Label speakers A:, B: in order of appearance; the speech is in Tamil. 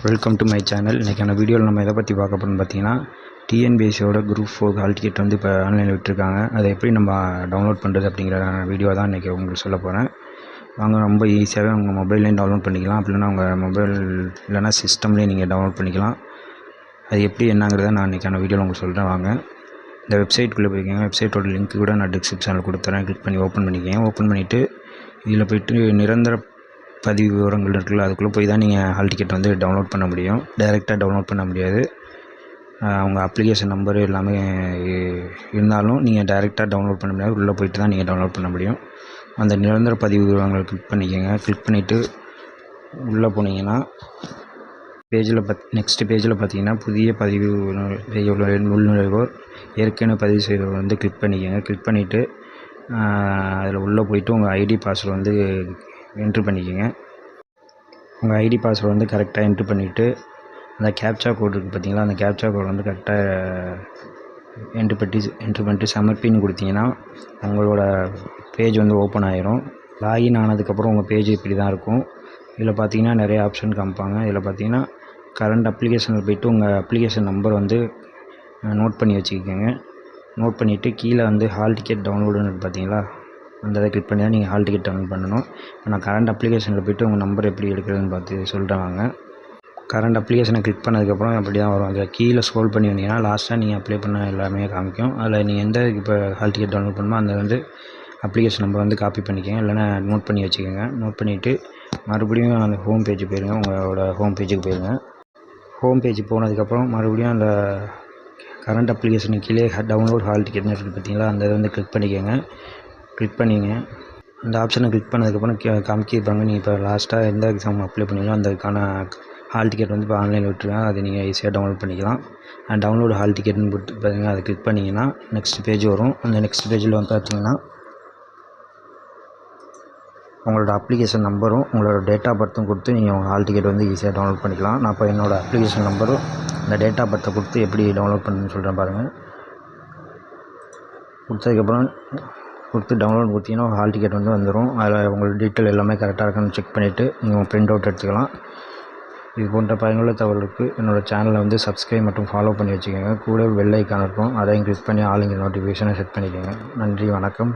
A: Welcome to my channel. இன்றைக்கான வீடியோவில் நம்ம எதை பற்றி பார்க்க போகிறோம்னு பார்த்தீங்கன்னா, டிஎன்பிஎஸ்சியோட குரூப் 4 ஹால் டிக்கெட் வந்து இப்போ ஆன்லைனில் விட்டுருக்காங்க. அதை எப்படி நம்ம டவுன்லோட் பண்ணுறது அப்படிங்கிற வீடியோ தான் இன்றைக்கி உங்களுக்கு சொல்ல போகிறேன். வாங்க, ரொம்ப ஈஸியாகவே உங்கள் மொபைல்லேயும் டவுன்லோட் பண்ணிக்கலாம். அப்படி இல்லைனா உங்கள் மொபைல் இல்லைனா சிஸ்டம்லேயும் நீங்கள் டவுன்லோட் பண்ணிக்கலாம். அது எப்படி என்னங்கிறத நான் இன்றைக்கான வீடியோவில் உங்களுக்கு சொல்கிறேன். வாங்க, இந்த வெப்சைட்டுக்குள்ளே போய்க்கோங்க. வெப்சைட்டோட லிங்க் கூட நான் டிஸ்கிரிப்ஷனில் கொடுத்துறேன். கிளிக் பண்ணி ஓப்பன் பண்ணிக்கோங்க. ஓப்பன் பண்ணிவிட்டு இதில் போய்ட்டு நிரந்தர பதிவு விவரங்கள் இருக்குல்ல, அதுக்குள்ளே போய் தான் நீங்கள் ஹால் டிக்கெட் வந்து டவுன்லோட் பண்ண முடியும். டைரெக்டாக டவுன்லோட் பண்ண முடியாது. அவங்க அப்ளிகேஷன் நம்பரு எல்லாமே இருந்தாலும் நீங்கள் டைரெக்டாக டவுன்லோட் பண்ண முடியாது. உள்ளே போய்ட்டு தான் நீங்கள் டவுன்லோட் பண்ண முடியும். அந்த நிரந்தர பதிவு விவரங்களை கிளிக் பண்ணிக்கோங்க. கிளிக் பண்ணிவிட்டு உள்ளே போனீங்கன்னா நெக்ஸ்ட் பேஜில் பார்த்தீங்கன்னா, புதிய பதிவு உள்நுழைவோர் ஏற்கனவே பதிவு செய்தவர் வந்து கிளிக் பண்ணிக்கோங்க. கிளிக் பண்ணிவிட்டு அதில் உள்ளே போய்ட்டு உங்கள் ஐடி பாஸ்வேர்டு வந்து என்ட்ரு பண்ணிக்கோங்க. உங்கள் ஐடி பாஸ்வேர்டு வந்து கரெக்டாக என்ட்ரு பண்ணிவிட்டு அந்த கேப்சா கோட் இருக்குது பார்த்தீங்களா, அந்த கேப்சா கோட் வந்து கரெக்டாக என்ட்ரு பண்ணிட்டு சப்மிட்னு கொடுத்தீங்கன்னா உங்களோட பேஜ் வந்து ஓப்பன் ஆயிரும். லாகின் ஆனதுக்கப்புறம் உங்கள் பேஜ் இப்படி தான் இருக்கும். இதில் பார்த்தீங்கன்னா நிறைய ஆப்ஷன் காமிப்பாங்க. இதில் பார்த்தீங்கன்னா கரண்ட் அப்ளிகேஷனில் போய்ட்டு உங்கள் அப்ளிகேஷன் நம்பர் வந்து நோட் பண்ணி வச்சுக்கோங்க. நோட் பண்ணிவிட்டு கீழே வந்து ஹால் டிக்கெட் டவுன்லோடுன்னு பார்த்தீங்களா, அந்த இதை கிளிக் பண்ணி தான் நீங்கள் ஹால் டிக்கெட் டவுன்லோட் பண்ணணும். இப்போ நான் கரண்ட் அப்ளிகேஷனில் போய்ட்டு உங்கள் நம்பர் எப்படி எடுக்கிறதுன்னு பார்த்து சொல்கிறேன். வாங்க, கரண்ட் அப்ளிகேஷனை கிளிக் பண்ணதுக்கப்புறம் அப்படி தான் வரும். அதில் கீழே ஸ்க்ரோல் பண்ணி வந்தீங்கன்னா லாஸ்ட்டாக நீங்கள் அப்ளை பண்ண எல்லாமே காமிக்கும். அதில் நீங்கள் எந்த இப்போ ஹால் டிக்கெட் டவுன்லோட் பண்ணணுமோ அந்த வந்து அப்ளிகேஷன் நம்பர் வந்து காப்பி பண்ணிக்கோங்க, இல்லைனா நோட் பண்ணி வச்சுக்கோங்க. நோட் பண்ணிவிட்டு மறுபடியும் அந்த ஹோம் பேஜ் போயிருங்க. உங்களோட ஹோம் பேஜுக்கு போயிருங்க. ஹோம் பேஜ் போனதுக்கப்புறம் மறுபடியும் அந்த கரண்ட் அப்ளிகேஷனுக்கு கீழே டவுன்லோட் ஹால் டிக்கெட்னு இருக்குது பார்த்தீங்களா, அந்த இதை வந்து கிளிக் பண்ணிக்கோங்க. கிளிக் பண்ணிங்க. அந்த ஆப்ஷனை கிளிக் பண்ணதுக்கப்புறம் காமிக்கிருப்பாங்க. நீங்கள் இப்போ லாஸ்ட்டாக எந்த எக்ஸாம் அப்ளை பண்ணீங்களோ அதுக்கான ஹால் டிக்கெட் வந்து இப்போ ஆன்லைனில் விட்டுருக்காங்க. அதை நீங்கள் ஈஸியாக டவுன்லோட் பண்ணிக்கலாம். டவுன்லோட் ஹால் டிக்கெட்னு போட்டு பார்த்தீங்கன்னா அதை கிளிக் பண்ணிங்கன்னா நெக்ஸ்ட் பேஜ் வரும். அந்த நெக்ஸ்ட் பேஜில் வந்து பார்த்தீங்கன்னா உங்களோட அப்ளிகேஷன் நம்பரும் உங்களோட டேட் ஆஃப் பர்த்தும் கொடுத்து நீங்கள் உங்கள் ஹால் டிக்கெட் வந்து ஈஸியாக டவுன்லோட் பண்ணிக்கலாம். நான் இப்போ என்னோடய அப்ளிகேஷன் நம்பரும் இந்த டேட் ஆஃப் பர்த்தை கொடுத்து எப்படி டவுன்லோட் பண்ணுன்னு சொல்கிறேன் பாருங்கள். கொடுத்ததுக்கப்புறம் கொடுத்து டவுன்லோட் கொடுத்தீங்கன்னா ஹால் டிக்கெட் வந்து வந்துடும். அதில் உங்களோட டீட்டெயில் எல்லாமே கரெக்டாக இருக்கான்னு செக் பண்ணிவிட்டு நீங்கள் பிரிண்ட் அவுட் எடுத்துக்கலாம். இது போன்ற பயனுள்ள தகவலுக்கு என்னோடய சேனலை வந்து சப்ஸ்கிரைப் மற்றும் ஃபாலோ பண்ணி வச்சுக்கோங்க. கூட பெல் ஐக்கான் இருக்கும், அதையும் கிளிக் பண்ணி ஆளுங்கிற நோட்டிஃபிகேஷனை செட் பண்ணிக்கோங்க. நன்றி, வணக்கம்.